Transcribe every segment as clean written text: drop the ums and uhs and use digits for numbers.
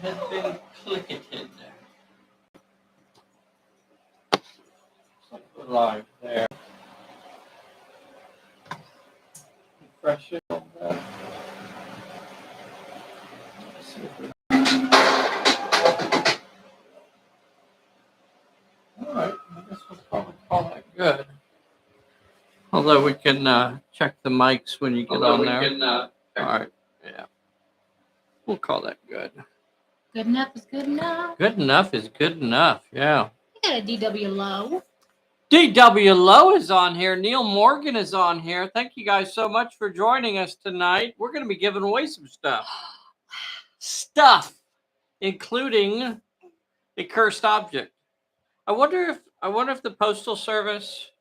has been clicketed. Live there. Refresh it a little bit. Let's see if we... Alright, I guess we'll probably call that good. Although we can check the mics when you get on there. Alright, yeah. We'll call that good. Good enough is good enough. Good enough is good enough, yeah. You got a DW Low. DW Low is on here. Neil Morgan is on here. Thank you guys so much for joining us tonight. We're going to be giving away some stuff. Stuff, including a cursed object. I wonder if the Postal Service,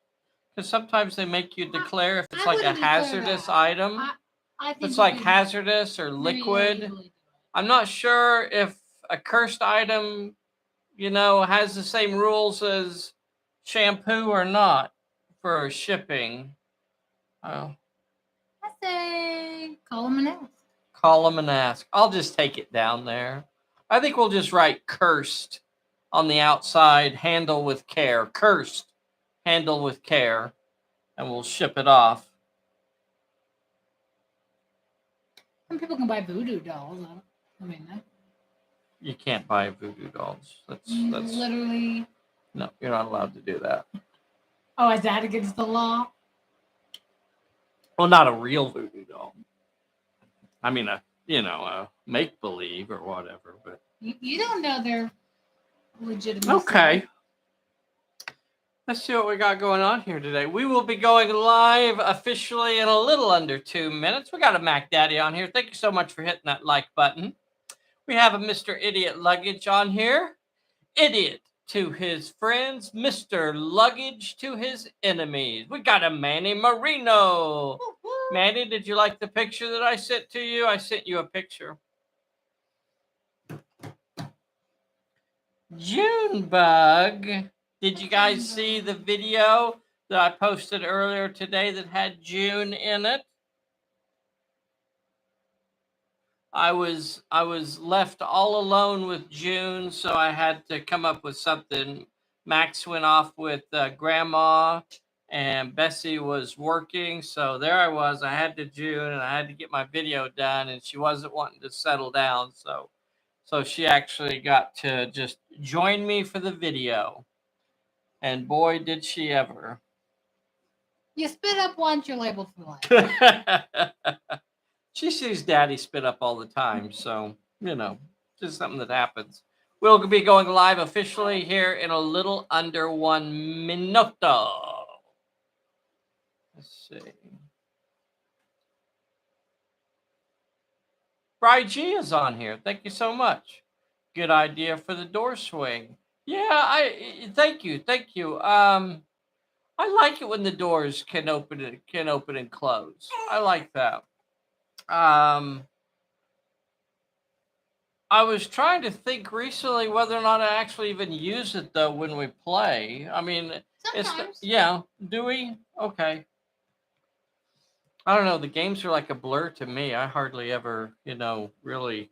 because sometimes they make you declare if it's like a hazardous item. I think it's like hazardous or liquid. I'm not sure if a cursed item, has the same rules as shampoo or not for shipping. Oh. I say call them and ask. Call them and ask. I'll just take it down there. I think we'll just write cursed on the outside, handle with care. Cursed, handle with care, and we'll ship it off. Some people can buy voodoo dolls. You can't buy voodoo dolls. That's literally. No, you're not allowed to do that. Oh, is that against the law? Well, not a real voodoo doll. I mean, a make-believe or whatever, but you don't know they're legitimate. Okay. Let's see what we got going on here today. We will be going live officially in a little under 2 minutes. We got a Mac Daddy on here. Thank you so much for hitting that like button. We have a Mr. Idiot Luggage on here. Idiot to his friends, Mr. Luggage to his enemies. We got a Manny Marino. Manny, did you like the picture that I sent to you? I sent you a picture. Junebug. Did you guys see the video that I posted earlier today that had June in it? I was left all alone with June, so I had to come up with something. Max went off with Grandma, and Bessy was working, so there I was. I had to June, and I had to get my video done, and she wasn't wanting to settle down, so she actually got to just join me for the video. And boy, did she ever. You spit up once, you're labeled for life. She sees Daddy spit up all the time, so, just something that happens. We'll be going live officially here in a little under 1 minute. Let's see. Bri G is on here. Thank you so much. Good idea for the door swing. Yeah, thank you. I like it when the doors can open and close. I like that. I was trying to think recently whether or not I actually even use it though when we play. I mean, sometimes. Do we? Okay. I don't know. The games are like a blur to me. I hardly ever, really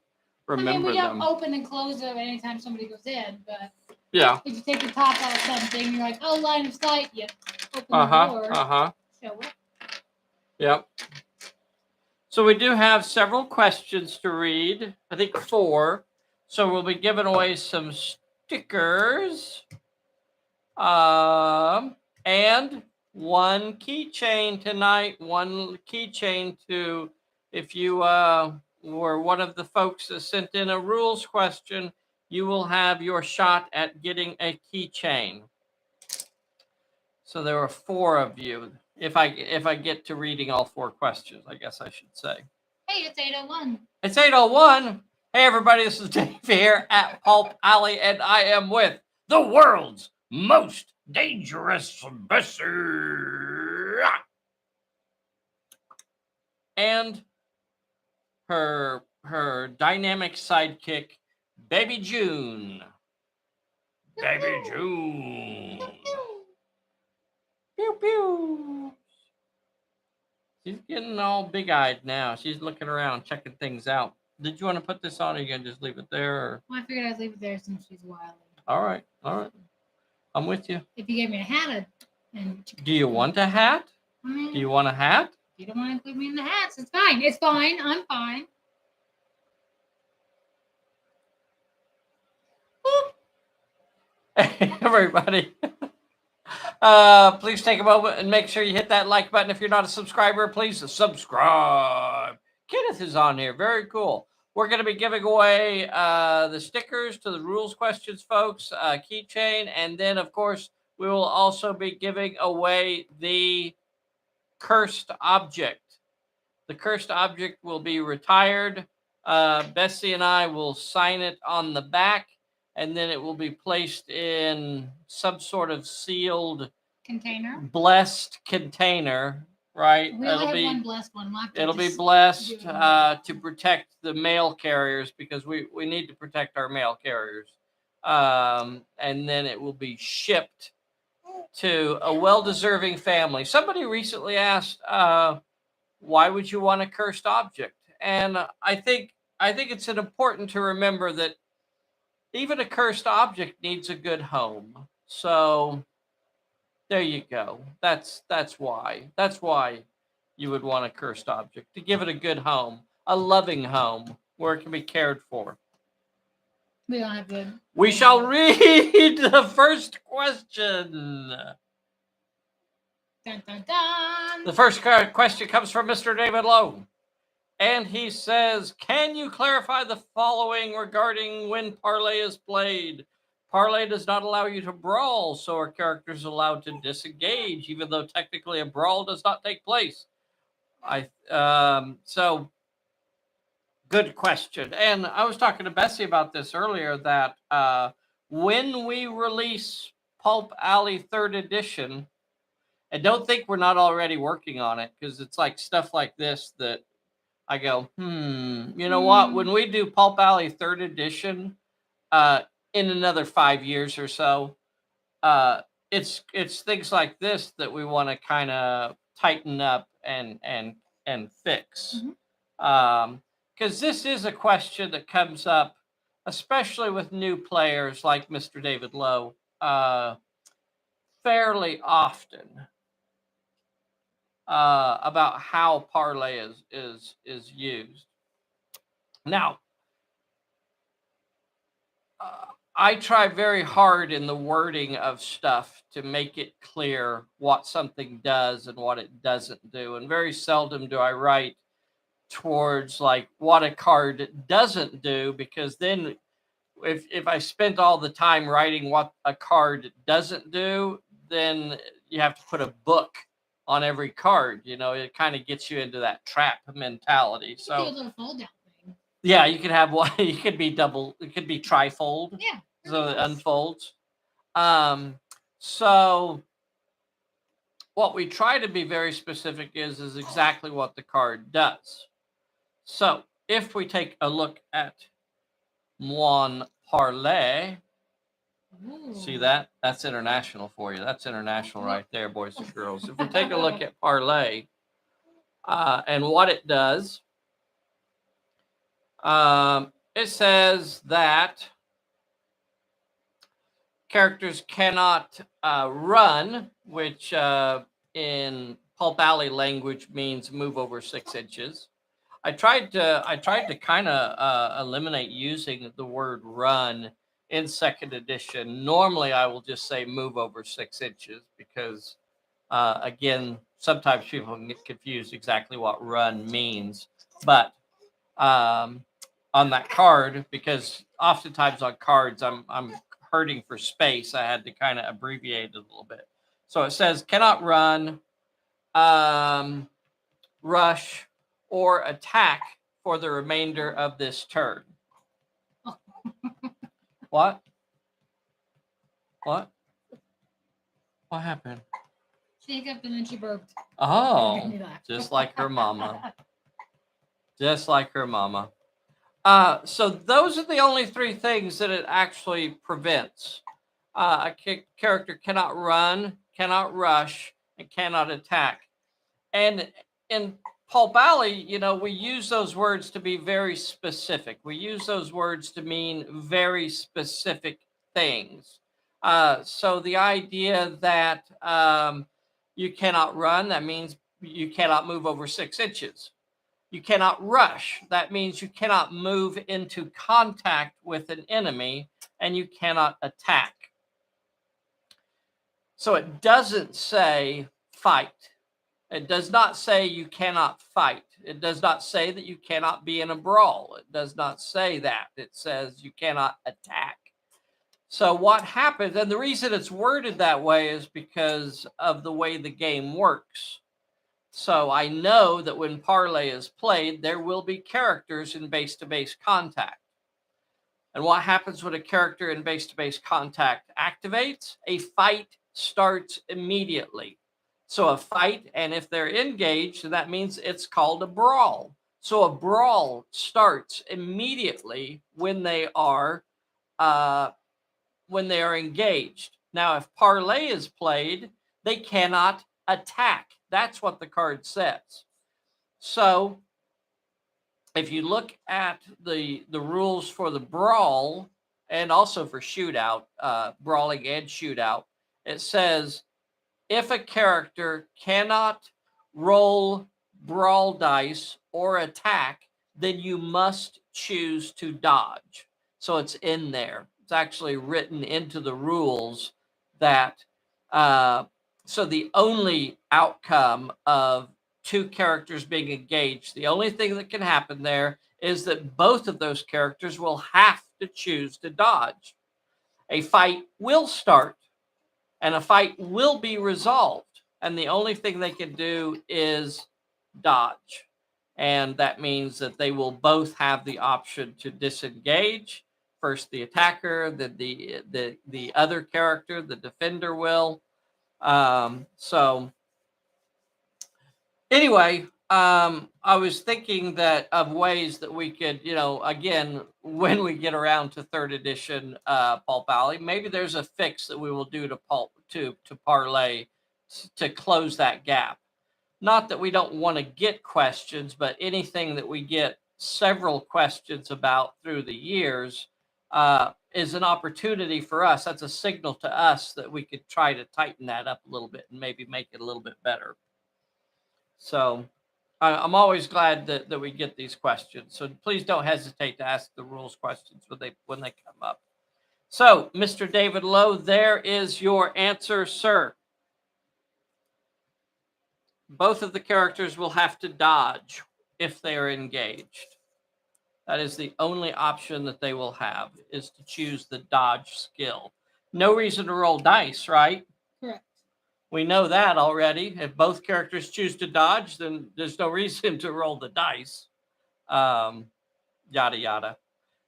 remember we don't them. open and close them anytime somebody goes in, but yeah. If you take the top out of something, you're like, oh, line of sight. You open the door. Show it. Yep. So we do have several questions to read. I think 4. So we'll be giving away some stickers. And one keychain tonight. One keychain to, if you were one of the folks that sent in a rules question, you will have your shot at getting a keychain. So there are 4 of you. If I get to reading all 4 questions, I guess I should say. Hey, it's 8:01. It's 8:01. Hey, everybody, this is Dave here at Pulp Alley, and I am with the world's most dangerous Bessy. And her dynamic sidekick, Baby June. Baby June. Pew, pew. She's getting all big-eyed now. She's looking around, checking things out. Did you want to put this on, or you can just leave it there? Or? Well, I figured I'd leave it there since she's wily. All right. I'm with you. If you gave me a hat, do you want a hat? Do you want a hat? You don't want to include me in the hats. It's fine. It's fine. I'm fine. Hey, everybody. Please take a moment and make sure you hit that like button. If you're not a subscriber, please subscribe. Kenneth is on here. Very cool. We're going to be giving away the stickers to the rules questions, folks, keychain. And then, of course, we will also be giving away the cursed object. The cursed object will be retired. Bessy and I will sign it on the back, and then it will be placed in some sort of sealed container, blessed container, right? We only have one blessed one. It'll be blessed to protect the mail carriers, because we need to protect our mail carriers. And then it will be shipped to a well-deserving family. Somebody recently asked, why would you want a cursed object? And I think it's important to remember that even a cursed object needs a good home. So there you go. That's why. That's why you would want a cursed object, to give it a good home, a loving home where it can be cared for. We don't have good. We shall read the first question. Dun, dun, dun. The first question comes from Mr. David Lowe. And he says, can you clarify the following regarding when parlay is played? Parlay does not allow you to brawl, so our character is allowed to disengage, even though technically a brawl does not take place. So, good question. And I was talking to Bessy about this earlier, that when we release Pulp Alley 3rd edition, and don't think we're not already working on it, because it's like stuff like this that I go, you know what? When we do Pulp Alley 3rd edition, in another 5 years or so, it's things like this that we want to kind of tighten up and fix. Because this is a question that comes up, especially with new players like Mr. David Lowe, fairly often. About how parlay is used. Now, I try very hard in the wording of stuff to make it clear what something does and what it doesn't do, and very seldom do I write towards like what a card doesn't do, because then if I spent all the time writing what a card doesn't do, then you have to put a book on every card. You know, it kind of gets you into that trap mentality. So a little fold down thing. Yeah, you could have one. It could be double. It could be trifold. Yeah. So it unfolds. So what we try to be very specific is exactly what the card does. So if we take a look at Mon Parlay. Ooh. See that? That's international for you. That's international right there, boys and girls. If we take a look at Parlay and what it does, it says that characters cannot run, which in Pulp Alley language means move over 6 inches. I tried to kind of eliminate using the word run in 2nd edition. Normally, I will just say move over 6 inches, because, again, sometimes people get confused exactly what run means. But on that card, because oftentimes on cards I'm hurting for space, I had to kind of abbreviate it a little bit. So it says cannot run, rush, or attack for the remainder of this turn. What? What happened? She hiccuped and then she burped. Oh, just like her mama. Just like her mama. So those are the only 3 things that it actually prevents. A character cannot run, cannot rush, and cannot attack. And in Pulp Alley, you know, we use those words to be very specific. We use those words to mean very specific things. So the idea that you cannot run, that means you cannot move over 6 inches. You cannot rush. That means you cannot move into contact with an enemy, and you cannot attack. So it doesn't say fight. It does not say you cannot fight. It does not say that you cannot be in a brawl. It does not say that. It says you cannot attack. So what happens, and the reason it's worded that way is because of the way the game works. So I know that when Parlay is played, there will be characters in base-to-base contact. And what happens when a character in base-to-base contact activates? A fight starts immediately. So a fight, and if they're engaged, that means it's called a brawl. So a brawl starts immediately when they are engaged. Now, if Parlay is played, they cannot attack. That's what the card says. So if you look at the rules for the brawl and also for shootout, brawling and shootout, it says if a character cannot roll brawl dice or attack, then you must choose to dodge. So it's in there. It's actually written into the rules that so the only outcome of 2 characters being engaged, the only thing that can happen there is that both of those characters will have to choose to dodge. A fight will start and a fight will be resolved. And the only thing they can do is dodge. And that means that they will both have the option to disengage. First the attacker, then the other character, the defender will. So anyway, I was thinking that of ways that we could, you know, again, when we get around to 3rd edition Pulp Alley, maybe there's a fix that we will do to Pulp to Parlay to close that gap. Not that we don't want to get questions, but anything that we get several questions about through the years is an opportunity for us. That's a signal to us that we could try to tighten that up a little bit and maybe make it a little bit better. So I'm always glad that we get these questions. So please don't hesitate to ask the rules questions when they come up. So, Mr. David Lowe, there is your answer, sir. Both of the characters will have to dodge if they are engaged. That is the only option that they will have, is to choose the dodge skill. No reason to roll dice, right? Correct. We know that already. If both characters choose to dodge, then there's no reason to roll the dice. Yada, yada.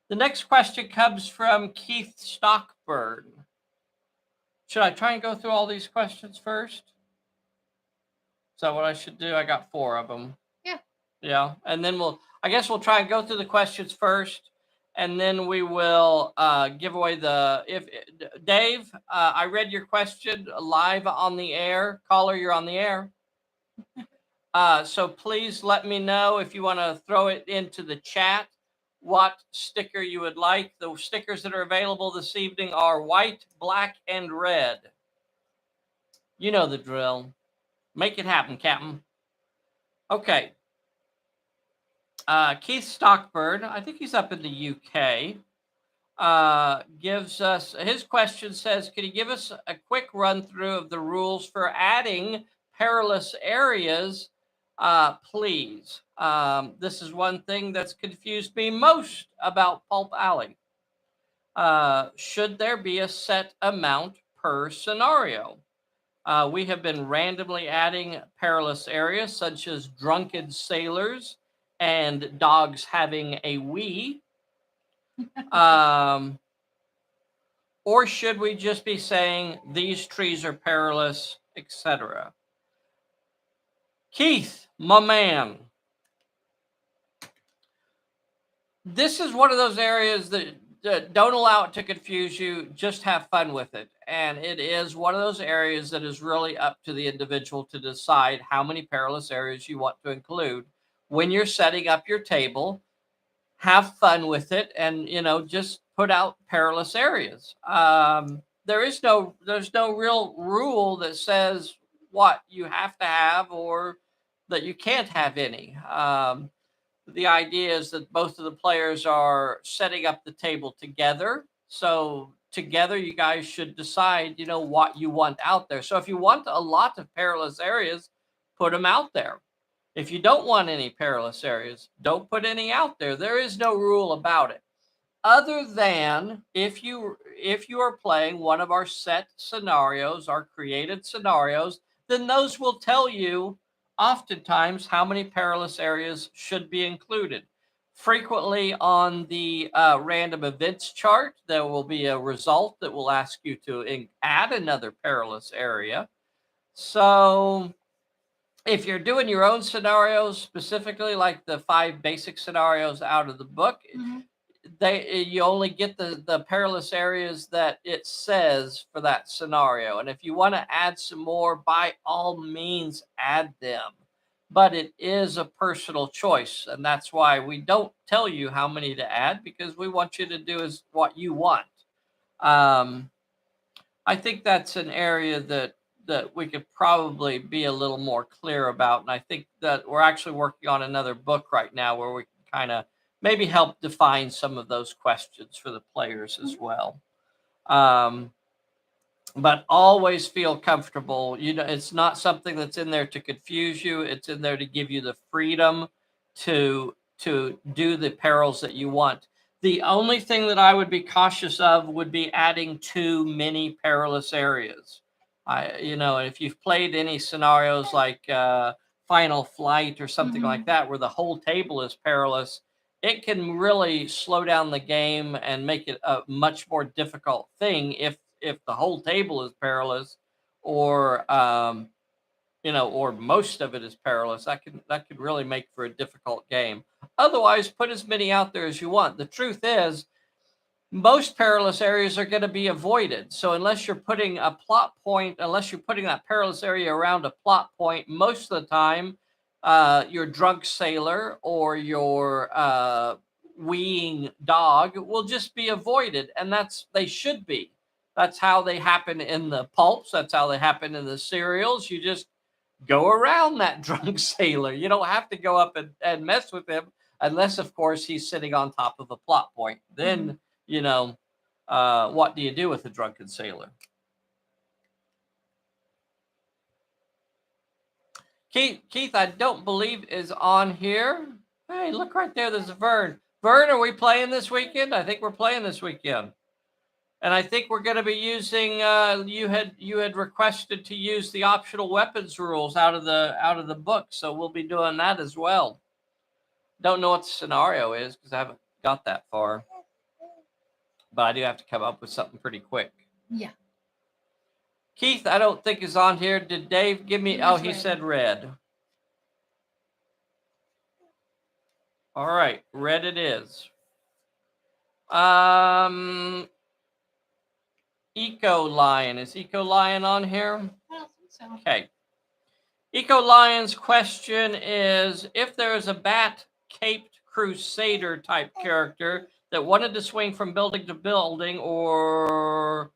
The next question comes from Keith Stockburn. Should I try and go through all these questions first? Is that what I should do? I got 4 of them. Yeah. Yeah. And then I guess we'll try and go through the questions first. And then we will give away Dave, I read your question live on the air. Caller, you're on the air. So please let me know if you want to throw it into the chat what sticker you would like. The stickers that are available this evening are white, black, and red. You know the drill. Make it happen, Captain. Okay. Keith Stockburn, I think he's up in the UK, gives us, his question says, can you give us a quick run through of the rules for adding perilous areas, please? This is one thing that's confused me most about Pulp Alley. Should there be a set amount per scenario? We have been randomly adding perilous areas such as drunken sailors and dogs having a wee. Or should we just be saying these trees are perilous, etc.? Keith, my man. This is one of those areas that don't allow it to confuse you. Just have fun with it. And it is one of those areas that is really up to the individual to decide how many perilous areas you want to include when you're setting up your table. Have fun with it, and just put out perilous areas. There's no real rule that says what you have to have or that you can't have any. The idea is that both of the players are setting up the table together. So together, you guys should decide, what you want out there. So if you want a lot of perilous areas, put them out there. If you don't want any perilous areas, don't put any out there. There is no rule about it. Other than if you are playing one of our set scenarios, our created scenarios, then those will tell you oftentimes how many perilous areas should be included. Frequently on the random events chart, there will be a result that will ask you to add another perilous area. So if you're doing your own scenarios, specifically like the 5 basic scenarios out of the book, you only get the perilous areas that it says for that scenario. And if you want to add some more, by all means add them. But it is a personal choice, and that's why we don't tell you how many to add, because we want you to do is what you want. I think that's an area that we could probably be a little more clear about. And I think that we're actually working on another book right now where we can kind of maybe help define some of those questions for the players as well. But always feel comfortable. It's not something that's in there to confuse you. It's in there to give you the freedom to do the perils that you want. The only thing that I would be cautious of would be adding too many perilous areas. If you've played any scenarios like Final Flight or something like that, where the whole table is perilous, it can really slow down the game and make it a much more difficult thing if the whole table is perilous, or or most of it is perilous. That could really make for a difficult game. Otherwise, put as many out there as you want. The truth is, most perilous areas are going to be avoided. So unless you're putting that perilous area around a plot point, most of the time, your drunk sailor or your weeing dog will just be avoided, and they should be. That's how they happen in the pulps. That's how they happen in the serials. You just go around that drunk sailor. You don't have to go up and mess with him unless, of course, he's sitting on top of a plot point. Then, what do you do with a drunken sailor? Keith, I don't believe is on here. Hey, look right there. There's a Vern. Vern, are we playing this weekend? I think we're playing this weekend. And I think we're going to be using. You had requested to use the optional weapons rules out of the book, so we'll be doing that as well. Don't know what the scenario is because I haven't got that far, but I do have to come up with something pretty quick. Yeah. Keith, I don't think is on here. Did Dave give me? Oh, he said red. All right, red it is. Eco Lion. Is Eco Lion on here? I don't think so. Okay. Eco Lion's question is, if there is a bat-caped crusader type character that wanted to swing from building to building or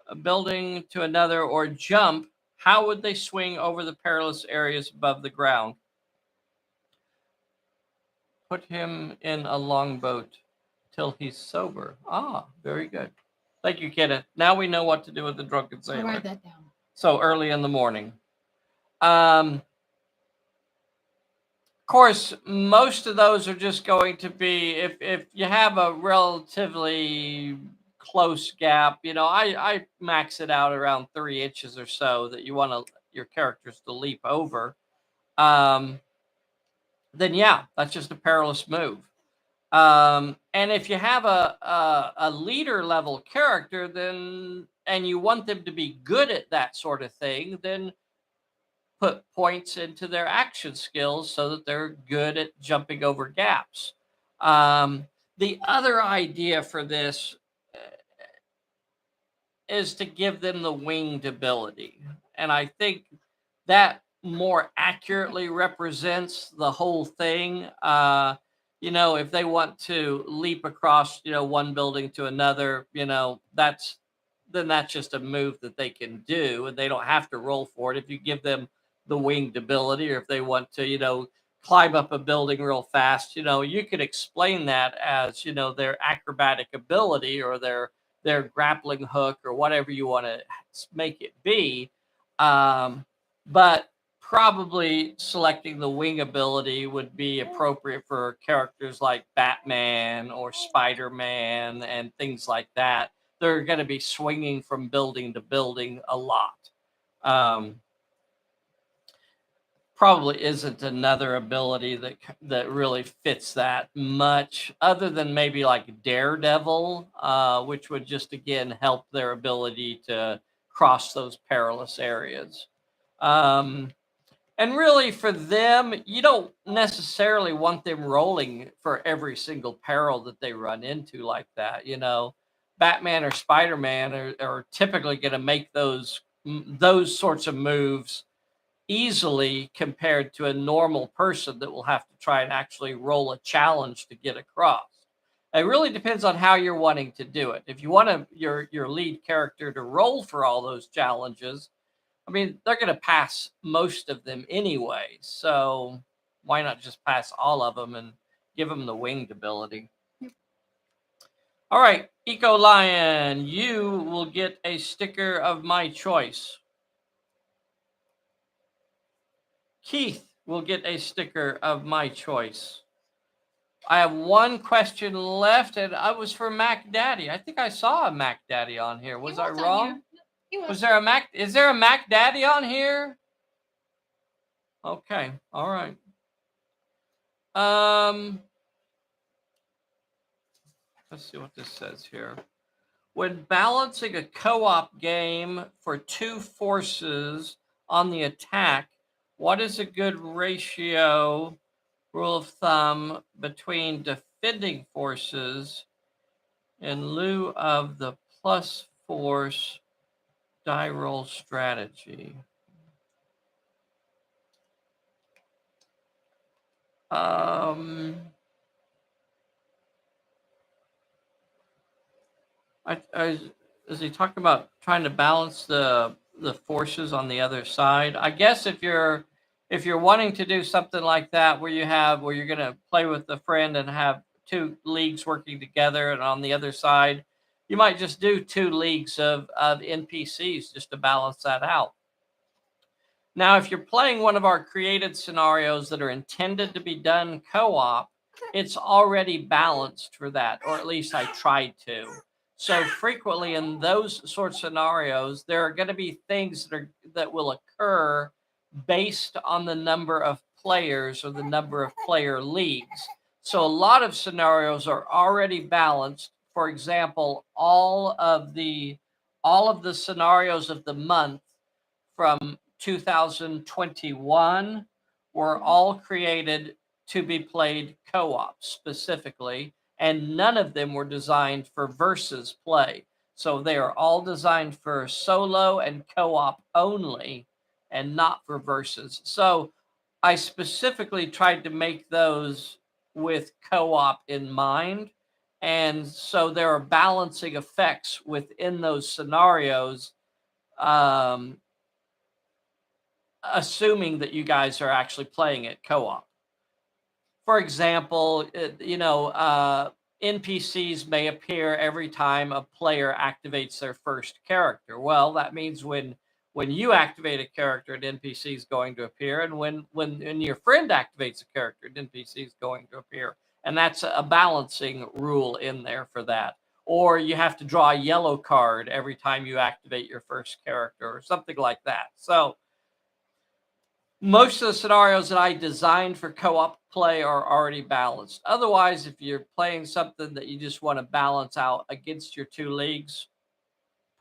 a building to another or jump, how would they swing over the perilous areas above the ground? Put him in a longboat till he's sober. Ah, very good. Thank you, Kenneth. Now we know what to do with the drunken sailor. I'll write that down. So early in the morning. Of course, most of those are just going to be, if you have a relatively close gap, I max it out around 3 inches or so that you want your characters to leap over. Then yeah, that's just a perilous move. And if you have a leader level character, and you want them to be good at that sort of thing, then put points into their action skills so that they're good at jumping over gaps. The other idea for this is to give them the winged ability. And I think that more accurately represents the whole thing. If they want to leap across, one building to another, that's just a move that they can do and they don't have to roll for it. If you give them the winged ability, or if they want to, climb up a building real fast, you could explain that as, their acrobatic ability or their grappling hook or whatever you want to make it be. But probably selecting the wing ability would be appropriate for characters like Batman or Spider-Man and things like that. They're going to be swinging from building to building a lot. Probably isn't another ability that really fits that much, other than maybe like Daredevil, which would just again help their ability to cross those perilous areas. And really, for them, you don't necessarily want them rolling for every single peril that they run into like that. Batman or Spider-Man are typically going to make those sorts of moves easily compared to a normal person that will have to try and actually roll a challenge to get across. It really depends on how you're wanting to do it. If you want your lead character to roll for all those challenges, I mean, they're going to pass most of them anyway. So why not just pass all of them and give them the winged ability? All right, Eco Lion, you will get a sticker of my choice. Keith will get a sticker of my choice. I have one question left, and I was for Mac Daddy. I think I saw a Mac Daddy on here. Was I wrong? Was there a Mac? Is there a Mac Daddy on here? Okay, all right. Let's see what this says here. When balancing a co-op game for two forces on the attack, what is a good ratio, rule of thumb, between defending forces in lieu of the plus force die roll strategy? Is he talking about trying to balance the forces on the other side? I guess if you're wanting to do something like that where you're going to play with a friend and have two leagues working together, and on the other side you might just do two leagues of NPCs just to balance that out. Now, if you're playing one of our created scenarios that are intended to be done co-op, it's already balanced for that, or at least I tried to. So frequently in those sorts of scenarios, there are going to be things that will occur based on the number of players or the number of player leagues. So a lot of scenarios are already balanced. For example, all of the scenarios of the month from 2021 were all created to be played co-op specifically, and none of them were designed for versus play. So they are all designed for solo and co-op only, and not for versus. So I specifically tried to make those with co-op in mind. And so there are balancing effects within those scenarios, assuming that you guys are actually playing it co-op. For example, NPCs may appear every time a player activates their first character. Well, that means when you activate a character, an NPC is going to appear, and when your friend activates a character, an NPC is going to appear. And that's a balancing rule in there for that. Or you have to draw a yellow card every time you activate your first character or something like that. So most of the scenarios that I designed for co-op play are already balanced. Otherwise, if you're playing something that you just want to balance out against your two leagues,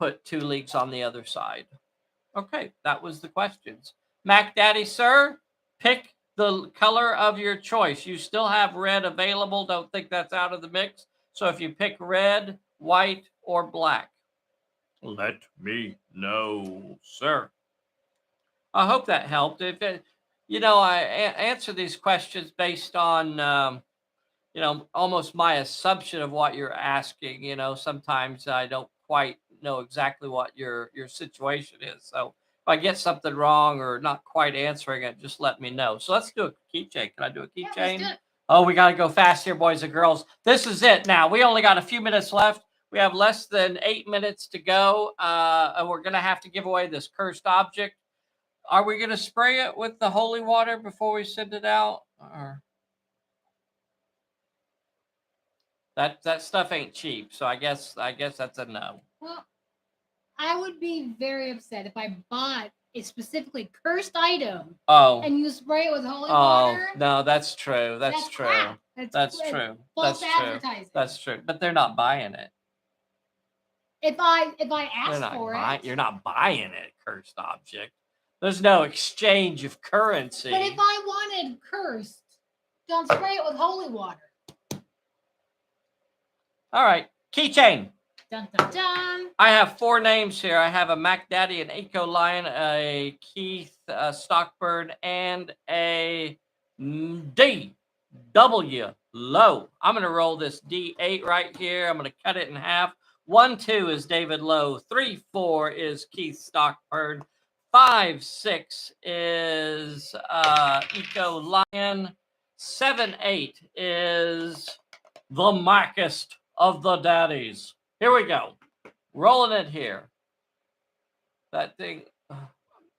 put two leagues on the other side. Okay, that was the questions. Mac Daddy, sir, pick the color of your choice. You still have red available. Don't think that's out of the mix. So if you pick red, white, or black, let me know, sir. I hope that helped. If it, I answer these questions based on, almost my assumption of what you're asking. Sometimes I don't quite know exactly what your situation is. So if I get something wrong or not quite answering it, just let me know. So let's do a keychain. Can I do a Yeah, let's keychain? do it. Oh, we got to go fast here, boys and girls. This is it now. We only got a few minutes left. We have less than 8 minutes to go. And we're going to have to give away this cursed object. Are we going to spray it with the holy water before we send it out? Or that stuff ain't cheap, so I guess that's a no. Well, I would be very upset if I bought a specifically cursed item and you spray it with holy water. No, that's true. That's true. Crap. That's true. False That's advertising. True. That's true. But they're not buying it. If I ask for it, you're not buying it, cursed object. There's no exchange of currency. But if I wanted cursed, don't spray it with holy water. All right, keychain. Dun, dun, dun. I have 4 names here. I have a Mac Daddy, an Eco Lion, a Keith Stockbird, and a D.W. Lowe. I'm going to roll this D8 right here. I'm going to cut it in half. 1, 2 is David Lowe. 3, 4 is Keith Stockbird. 5, 6 is Eco Lion. 7, 8 is the Mackest of the Daddies. Here we go. Rolling it here. That thing.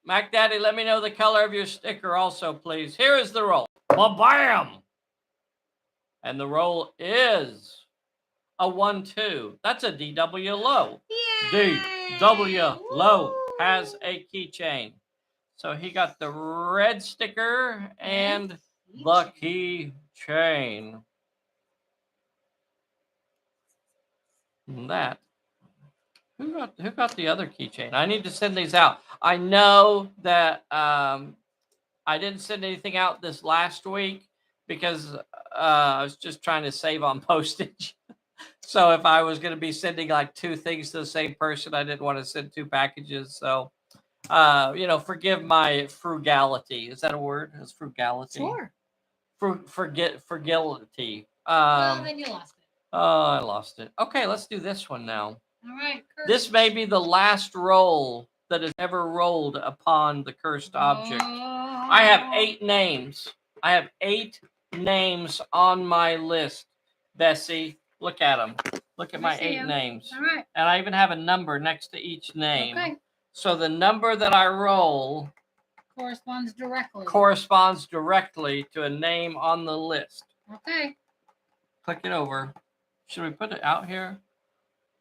Mac Daddy, let me know the color of your sticker also, please. Here is the roll. Ba-bam! And the roll is a 1, 2. That's a D.W. Lowe. Yay! D.W. Lowe has a keychain. So he got the red sticker and the keychain. That. Who got the other keychain? I need to send these out. I know that I didn't send anything out this last week because I was just trying to save on postage. So if I was going to be sending like 2 things to the same person, I didn't want to send 2 packages. So, forgive my frugality. Is that a word? Is frugality? Sure. Frugality. Well, then you lost it. Oh, I lost it. Okay, let's do this one now. All right. Cursed. This may be the last roll that is ever rolled upon the cursed object. I have 8 names. I have 8 names on my list. Bessie, look at them. Look at my 8 names. All right. And I even have a number next to each name. Okay. So the number that I roll corresponds directly to a name on the list. Okay. Click it over. Should we put it out here?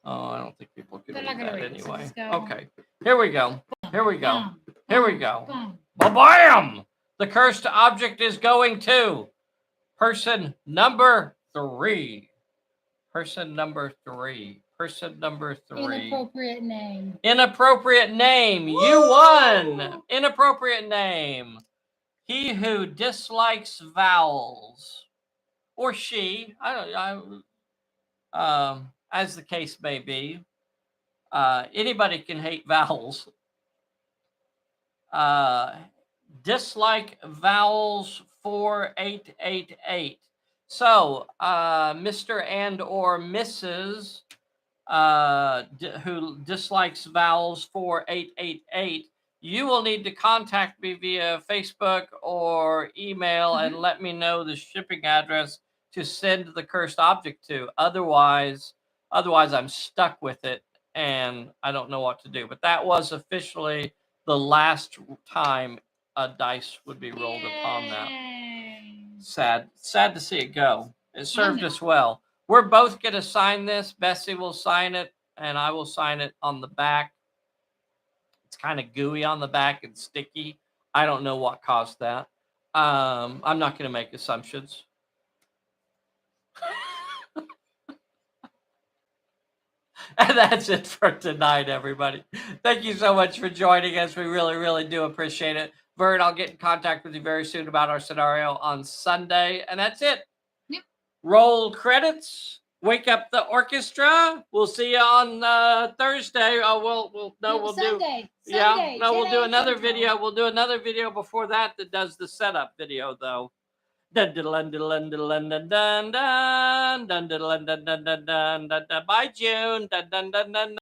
Oh, I don't think people can read that anyway. Okay. Here we go. Here we go. Here we go. Ba-bam! The cursed object is going to person number 3. Person number 3. Person number 3. Inappropriate name. Inappropriate name. Woo! You won. Inappropriate name. He who dislikes vowels. Or she. As the case may be. Anybody can hate vowels. Dislike vowels 4888. So, Mr. and or Mrs. Who dislikes vowels 4888, you will need to contact me via Facebook or email and let me know the shipping address to send the cursed object to. Otherwise I'm stuck with it and I don't know what to do. But that was officially the last time a dice would be rolled upon that. Sad to see it go. It served us well. We're both going to sign this. Bessie will sign it, and I will sign it on the back. It's kind of gooey on the back and sticky. I don't know what caused that. I'm not going to make assumptions. And that's it for tonight, everybody. Thank you so much for joining us. We really, really do appreciate it. Vern, I'll get in contact with you very soon about our scenario on Sunday. And that's it. Yep. Roll credits. Wake up the orchestra. We'll see you on Thursday. Oh, we'll Sunday. do. Yeah. No, we'll do another Central. video. We'll do another video before that does the setup video though. Dun dun dun dun dun dun dun dun dun dun dun dun dun dun dun. Bye, June. Dun dun dun dun.